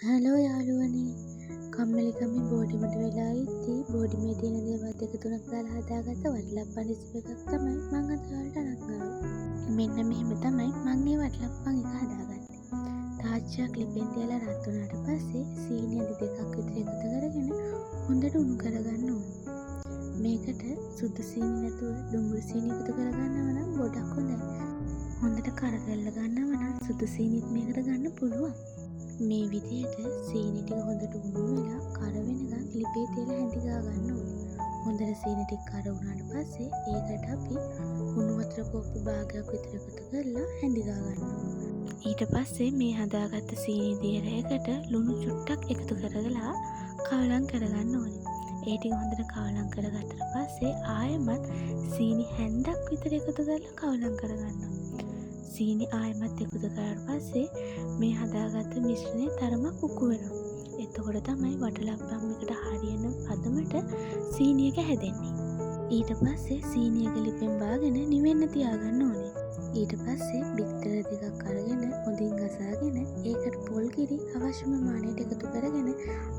Hello යාළුවනේ කම්මැලිකමින් බෝඩිමට වෙලා ඉද්දී බෝඩිමේ තියෙන දේවල් දෙක තුනක් දාලා හදාගත්ත වටලප්පන් රෙසිපි එකක් තමයි මම අද ඔයාලට අරන් ආවේ. මෙන්න මෙහෙම තමයි මම මේ වටලප්පන් එක හදාගත්තේ. තාච්චියක් ලිපෙන් තියලා රත් වුණාට පස්සේ සීනි අදි දෙකක් විතර එකතු කරගෙන හොඳට උණු කරගන්න ඕනේ. මේකට සුදු සීනි නැතුව දුඹුරු සීනි එකතු කරගන්නව නම් ගොඩක් හොඳයි. හොඳට කරකැල්ල ගන්නව නම් සුදු සීනිත් මේකට ගන්න පුළුවන්. මේ විදිහට සීනි ටික හොඳට උණු වෙලා කර වෙනකන් ලිපේ තියලා හැඳි ගා ගන්න ඕනේ. හොඳට සීනි ටික කර වුණාට පස්සේ ඒකට අපි උණු වතුර කෝප්ප භාගයක් විතර එකතු කරලා හැඳි ගා ගන්නවා. ඊට පස්සේ මේ හදාගත්ත සීනි දියර එකට ලුණු චුට්ටක් එකතු කරලා කවලම් කරගන්න ඕනේ. ඒ ටික හොඳට කවලම් කරගත්තට පස්සේ ආයෙමත් සීනි හැන්දක් විතර එකතු කරලා කවලම් කරගන්නවා. සීනි ආයෙමත් එකතු කරාට පස්සේ මේ හදාගත්ත මිශ්‍රණය තරමක් උකු වෙනවා. එතකොට තමයි වටලප්පම් එකට හරියන පදමට සීනි එක හැදෙන්නේ. ඊට පස්සේ සීනි එක ලිපෙන් බාගෙන නිවෙන්න තියාගන්න ඕනේ. ඊට පස්සේ බිත්තර දෙකක් අරගෙන හොඳින් ගසාගෙන ඒකට පොල් කිරි අවශ්‍ය ප්‍රමාණයට එකතු කරගෙන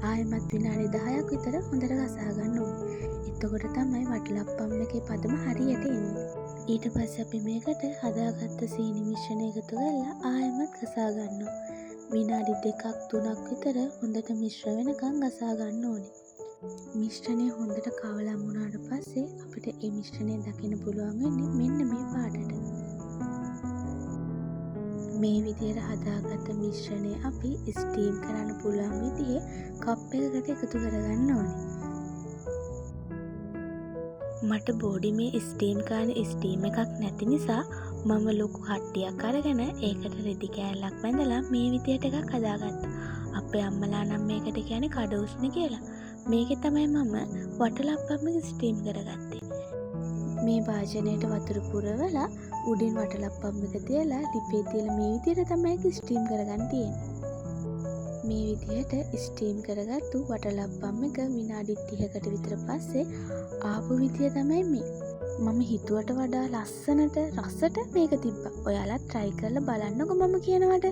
ආයෙමත් විනාඩි 10ක් විතර හොඳට ගසා ගන්න ඕනේ. එතකොට තමයි වටලප්පම් එකේ පදම හරියට එන්නේ. ඊට පස්සේ අපි මේකට හදාගත්ත සීනි මිශ්‍රණය එකතු කරලා ආයෙමත් ගසා ගන්නවා. විනාඩි 2ක් 3ක් විතර හොඳට මිශ්‍ර වෙනකන් ගසා ගන්න ඕනේ. මිශ්‍රණය හොඳට කවලම් වුණාට පස්සේ අපිට මේ මිශ්‍රණය දකින්න පුළුවන් වෙන්නේ මෙන්න මේ පාටට. මේ විදිහට හදාගත්ත මිශ්‍රණය අපි ස්ටීම් කරන්න පුළුවන් විදිහේ කප් එකකට එකතු කරගන්න ඕනේ. මට බෝඩිමේ ස්ටීම් කරන ස්ටීම් එකක් නැති නිසා මම ලොකු කට්ටියක් අරගෙන ඒකට රෙදි කෑල්ලක් බැඳලා මේ විදියට එකක් හදාගත්තා. අපේ අම්මලා නම් මේකට කියන්නේ කඩවුස්නේ කියලා. මේකේ තමයි මම වටලප්පම් එක ස්ටීම් කරගත්තේ. මේ වාජනයට වතුර පුරවලා උඩින් වටලප්පම් එක තියලා ලිපේ තියලා මේ විදියට තමයි ඒක ස්ටීම් කරගන්න තියෙන්නේ. මේ විදිහට ස්ටීම් කරගත්තු වටලප්පම් එක විනාඩි 30කට විතර පස්සේ ආපු විදිය තමයි මේ. මම හිතුවට වඩා ලස්සනට රසට මේක තිබ්බා. ඔයාලා try කරලා බලන්නකෝ මම කියනවට.